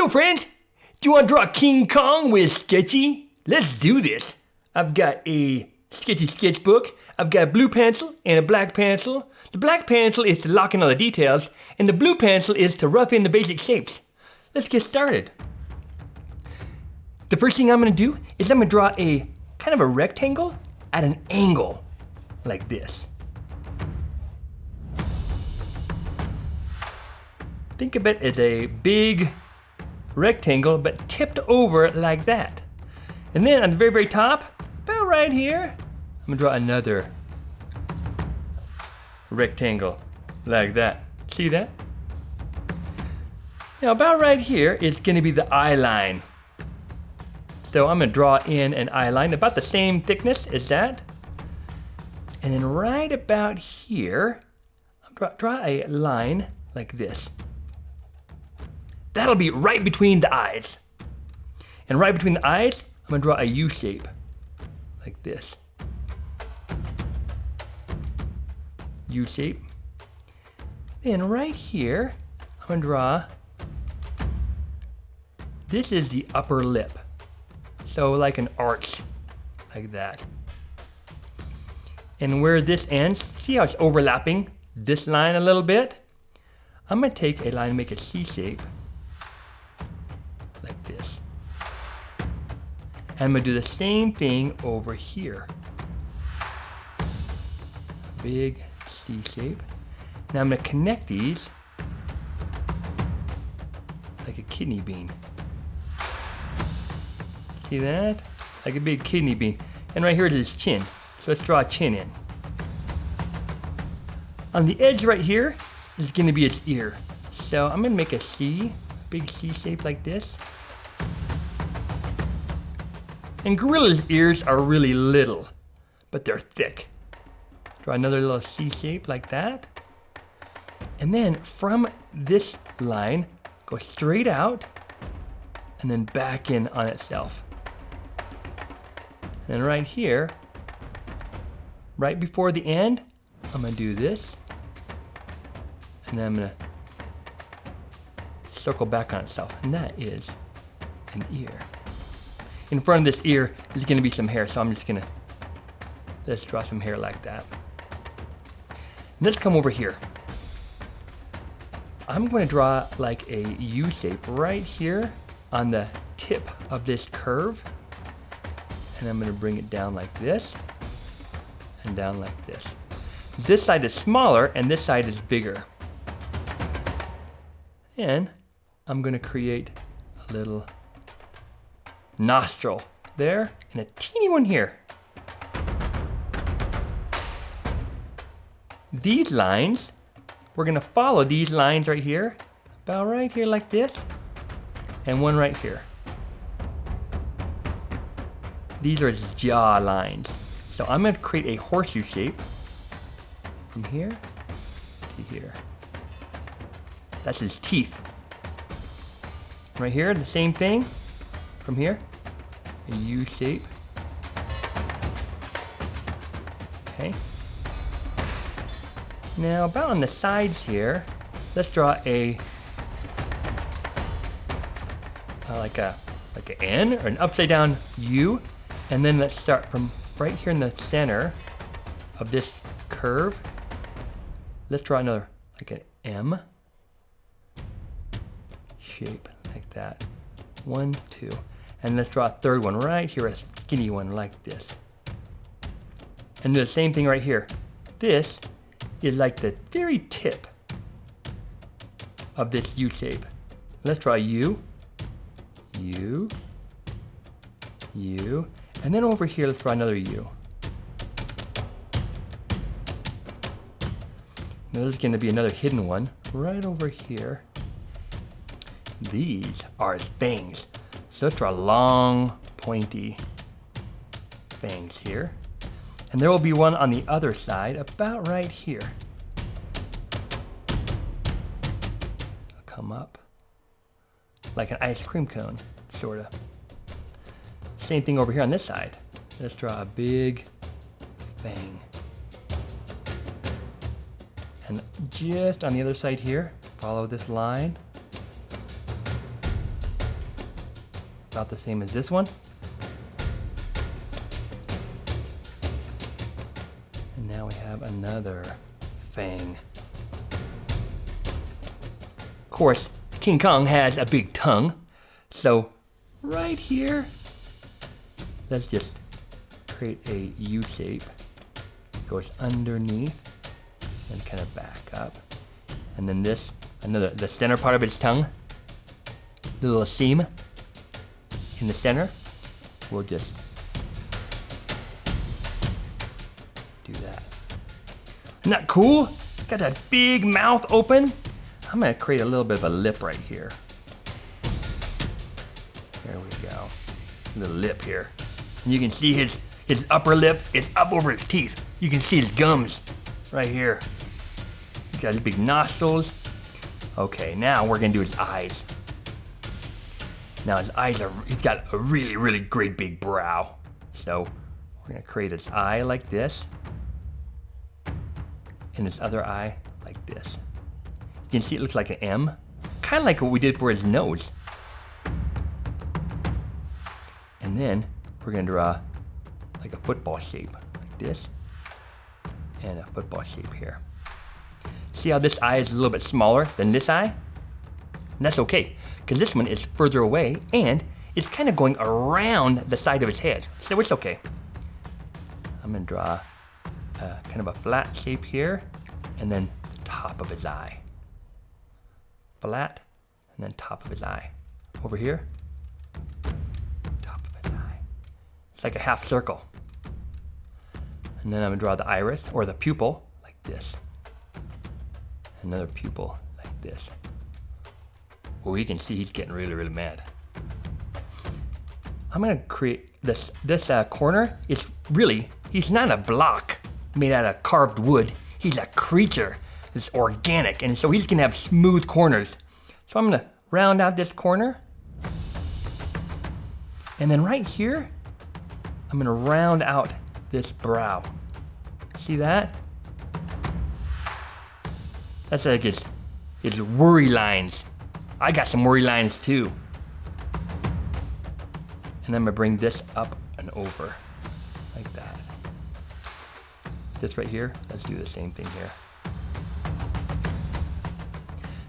Hello friends! Do you want to draw King Kong with Sketchy? Let's do this. I've got a sketchy sketchbook. I've got a blue pencil and a black pencil. The black pencil is to lock in all the details, and the blue pencil is to rough in the basic shapes. Let's get started. The first thing I'm going to do is I'm going to draw a kind of a rectangle at an angle, like this. Think of it as a big rectangle, but tipped over like that. And then on the very, very top, about right here, I'm gonna draw another rectangle like that. See that? Now about right here is gonna be the eye line. So I'm gonna draw in an eye line about the same thickness as that. And then right about here, I'll draw a line like this. That'll be right between the eyes. And right between the eyes, I'm gonna draw a U shape, like this. U shape. Then right here, I'm gonna draw, this is the upper lip. So like an arch, like that. And where this ends, see how it's overlapping this line a little bit? I'm gonna take a line and make a C shape, like this. And I'm gonna do the same thing over here. Big C shape. Now I'm gonna connect these like a kidney bean. See that? Like a big kidney bean. And right here is his chin. So let's draw a chin in. On the edge right here is gonna be its ear. So I'm gonna make a C, a big C shape like this. And gorilla's ears are really little, but they're thick. Draw another little C shape like that. And then from this line, go straight out and then back in on itself. And then right here, right before the end, I'm gonna do this. And then I'm gonna circle back on itself. And that is an ear. In front of this ear is gonna be some hair, so I'm just gonna, let's draw some hair like that. And let's come over here. I'm gonna draw like a U shape right here on the tip of this curve. And I'm gonna bring it down like this, and down like this. This side is smaller and this side is bigger. And I'm gonna create a little nostril there and a teeny one here. These lines, we're gonna follow these lines right here, about right here like this, and one right here. These are his jaw lines. So I'm gonna create a horseshoe shape from here to here. That's his teeth. Right here, the same thing. From here, a U shape. Okay. Now about on the sides here, let's draw a like an N or an upside down U, and then let's start from right here in the center of this curve. Let's draw another like an M shape like that. 1, 2. And let's draw a third one right here, a skinny one like this. And do the same thing right here. This is like the very tip of this U shape. Let's draw U, U, U, and then over here let's draw another U. Now there's gonna be another hidden one right over here. These are his fangs. So let's draw long, pointy fangs here. And there will be one on the other side, about right here. I'll come up like an ice cream cone, sorta. Same thing over here on this side. Let's draw a big fang. And just on the other side here, follow this line. about the same as this one. And now we have another fang. Of course, King Kong has a big tongue, so right here, let's just create a U shape. Goes underneath and kind of back up. And then this, the center part of its tongue, the little seam in the center, we'll just do that. Isn't that cool? Got that big mouth open. I'm gonna create a little bit of a lip right here. There we go. Little lip here. And you can see his upper lip is up over his teeth. You can see his gums right here. He's got his big nostrils. Okay, now we're gonna do his eyes. Now his eyes he's got a really, really great big brow. So we're gonna create his eye like this. And his other eye like this. You can see it looks like an M. Kind of like what we did for his nose. And then we're gonna draw like a football shape, like this. And a football shape here. See how this eye is a little bit smaller than this eye? And that's okay, because this one is further away and it's kind of going around the side of his head. So it's okay. I'm gonna draw kind of a flat shape here, and then the top of his eye. Flat, and then top of his eye. Over here, top of his eye. It's like a half circle. And then I'm gonna draw the iris, or the pupil, like this. Another pupil, like this. Well, you can see he's getting really, really mad. I'm gonna create this corner. It's really, he's not a block made out of carved wood. He's a creature. It's organic, and so he's gonna have smooth corners. So I'm gonna round out this corner. And then right here, I'm gonna round out this brow. See that? That's like his worry lines. I got some worry lines too. And I'm gonna bring this up and over, like that. This right here, let's do the same thing here.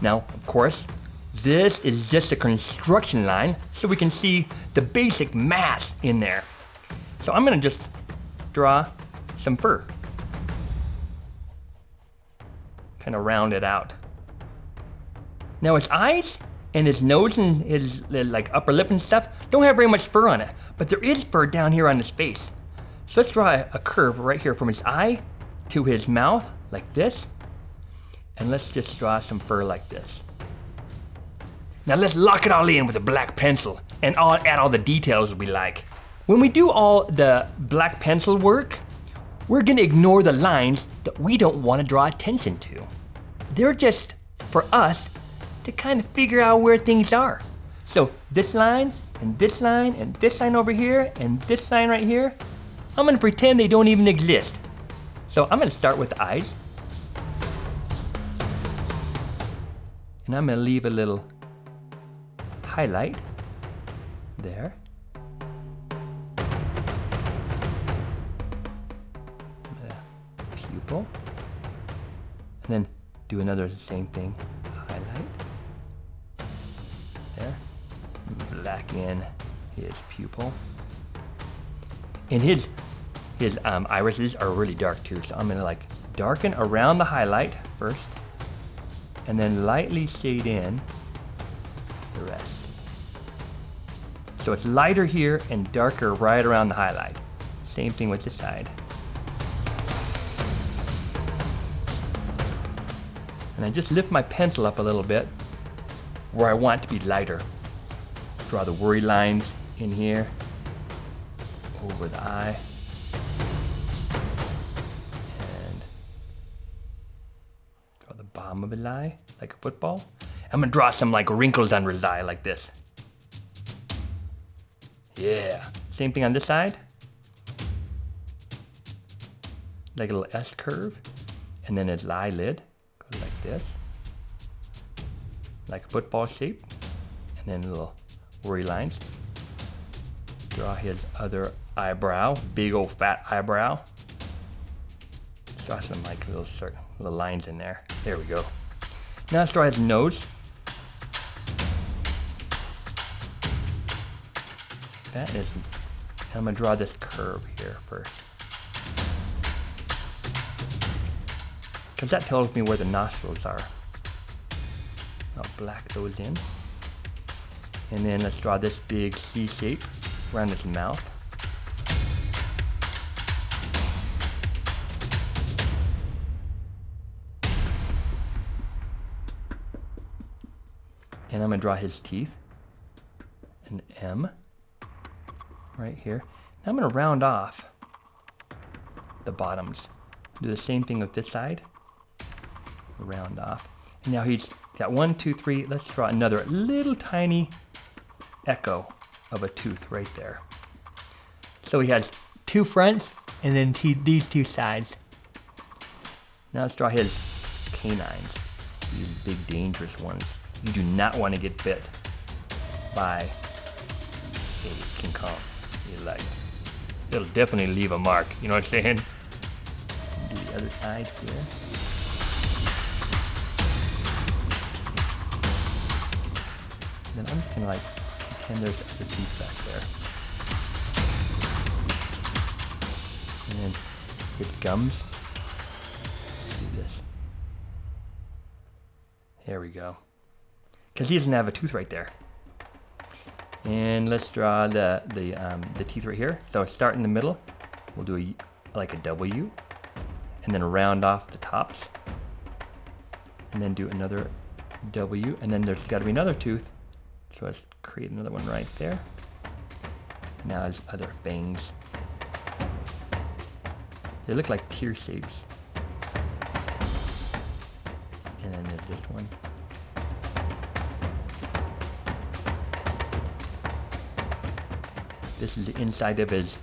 Now, of course, this is just a construction line, so we can see the basic mass in there. So I'm gonna just draw some fur. Kind of round it out. Now his eyes and his nose and his like upper lip and stuff don't have very much fur on it, but there is fur down here on his face. So let's draw a curve right here from his eye to his mouth, like this. And let's just draw some fur like this. Now let's lock it all in with a black pencil and add all the details we like. When we do all the black pencil work, we're gonna ignore the lines that we don't wanna draw attention to. They're just for us to kind of figure out where things are. So this line, and this line, and this line over here, and this line right here, I'm gonna pretend they don't even exist. So I'm gonna start with the eyes. And I'm gonna leave a little highlight there. Pupil. And then do another same thing. Highlight. There. Blacken his pupil. And his irises are really dark too, so I'm gonna like darken around the highlight first, and then lightly shade in the rest. So it's lighter here and darker right around the highlight. Same thing with this side. And I just lift my pencil up a little bit where I want it to be lighter. Draw the worry lines in here, over the eye. And draw the bottom of his eye, like a football. I'm gonna draw some like wrinkles under his eye, like this. Yeah, same thing on this side. Like a little S curve. And then his eyelid goes like this. Like a football shape. And then little worry lines. Draw his other eyebrow, big old fat eyebrow. Draw some like little lines in there. There we go. Now let's draw his nose. That is, I'm gonna draw this curve here first. Because that tells me where the nostrils are. I'll black those in. And then let's draw this big C shape around his mouth. And I'm gonna draw his teeth. An M right here. Now I'm gonna round off the bottoms. Do the same thing with this side. Round off. And now he's got 1, 2, 3. Let's draw another little tiny echo of a tooth right there. So he has 2 fronts and then these 2 sides. Now let's draw his canines. These big dangerous ones. You do not want to get bit by a King Kong. It'll definitely leave a mark. You know what I'm saying? Do the other side here. Then I'm just gonna pretend there's other teeth back there. And then his gums. Do this. There we go. Because he doesn't have a tooth right there. And let's draw the teeth right here. So start in the middle. We'll do like a W. And then round off the tops. And then do another W. And then there's got to be another tooth. So let's create another one right there. Now his other fangs. They look like tear shapes. And then there's this one. This is the inside of his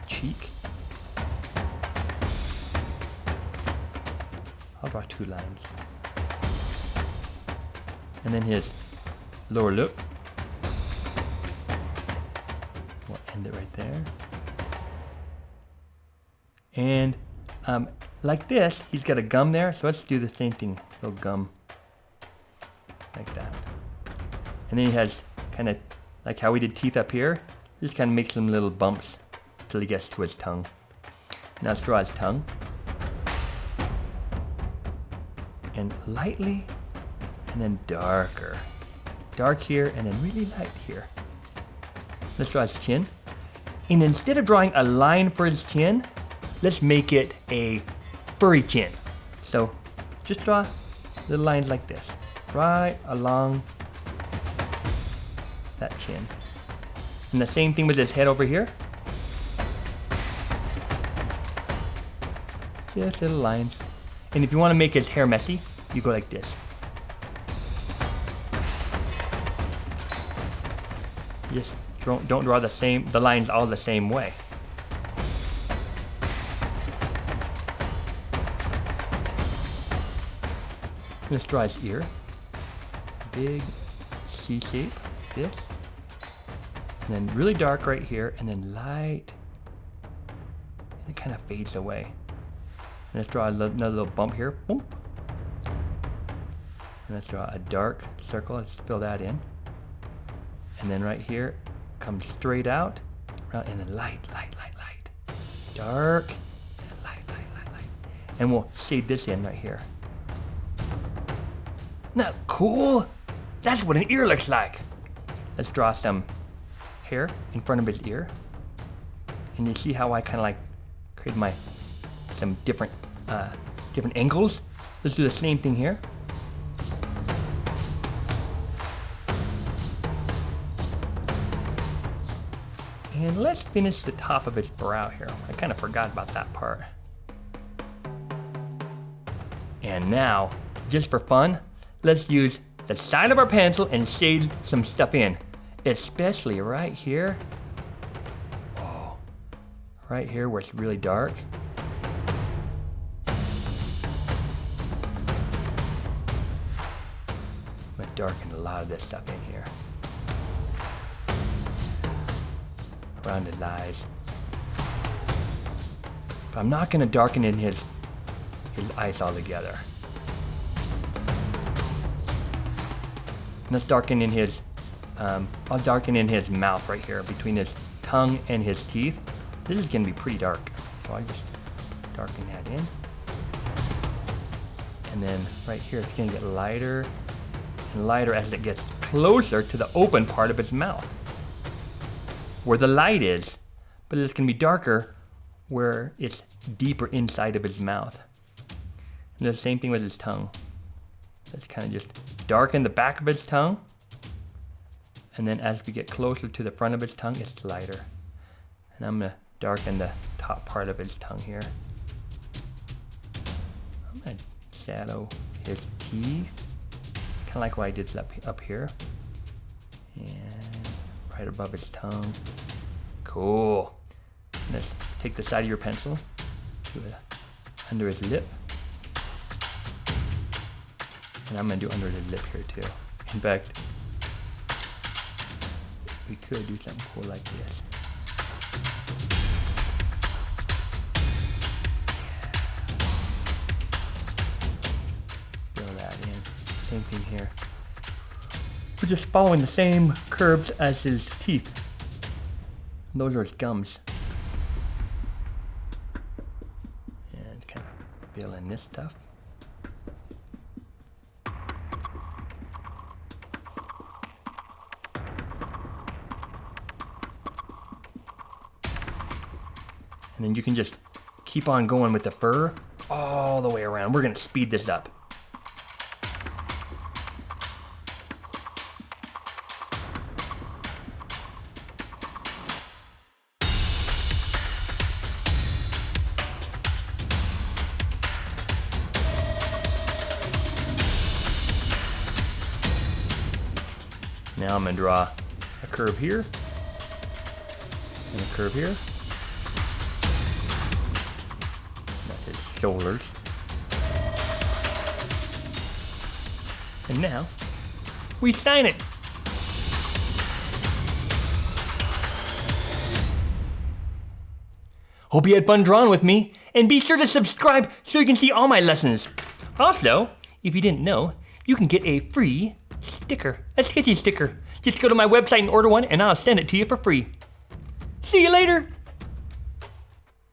cheek. I'll draw 2 lines. And then his lower lip. We'll end it right there. And like this, he's got a gum there, so let's do the same thing. Little gum. Like that. And then he has kind of like how we did teeth up here. Just kind of make some little bumps until he gets to his tongue. Now let's draw his tongue. And lightly, and then darker. Dark here, and then really light here. Let's draw his chin. And instead of drawing a line for his chin, let's make it a furry chin. So just draw little lines like this, right along that chin. And the same thing with his head over here. Just little lines. And if you want to make his hair messy, you go like this. Just don't draw the lines all the same way. Let's draw his ear. Big C shape, this. And then really dark right here, and then light. And it kind of fades away. And let's draw another little bump here. Boom. And let's draw a dark circle. Let's fill that in. And then right here, comes straight out. And then light. Dark. And light. And we'll shade this in right here. Not cool? That's what an ear looks like. Let's draw some hair in front of his ear. And you see how I kind of like create some different angles? Let's do the same thing here. And let's finish the top of his brow here. I kind of forgot about that part. And now, just for fun, let's use the side of our pencil and shade some stuff in. Especially right here. Oh, right here where it's really dark. I'm gonna darken a lot of this stuff in here. around his eyes. But I'm not gonna darken in his eyes altogether. Let's darken in his, I'll darken in his mouth right here between his tongue and his teeth. This is gonna be pretty dark. So I just darken that in. And then right here, it's gonna get lighter and lighter as it gets closer to the open part of his mouth, where the light is, but it's gonna be darker where it's deeper inside of his mouth. And the same thing with his tongue. Let's kind of just darken the back of his tongue. And then as we get closer to the front of his tongue, it's lighter. And I'm gonna darken the top part of his tongue here. I'm gonna shadow his teeth, kind of like what I did up here. And right above his tongue. Cool. Let's take the side of your pencil, do it under his lip. And I'm gonna do under his lip here too. In fact, we could do something cool like this. Fill that in. Same thing here. We're just following the same curves as his teeth. Those are his gums. And kind of fill in this stuff. And then you can just keep on going with the fur all the way around. We're gonna speed this up. Now I'm gonna draw a curve here and a curve here. That's his shoulders. And now we sign it. Hope you had fun drawing with me, and be sure to subscribe so you can see all my lessons. Also, if you didn't know, you can get a free sticker, a sketchy sticker. Just go to my website and order one, and I'll send it to you for free. See you later.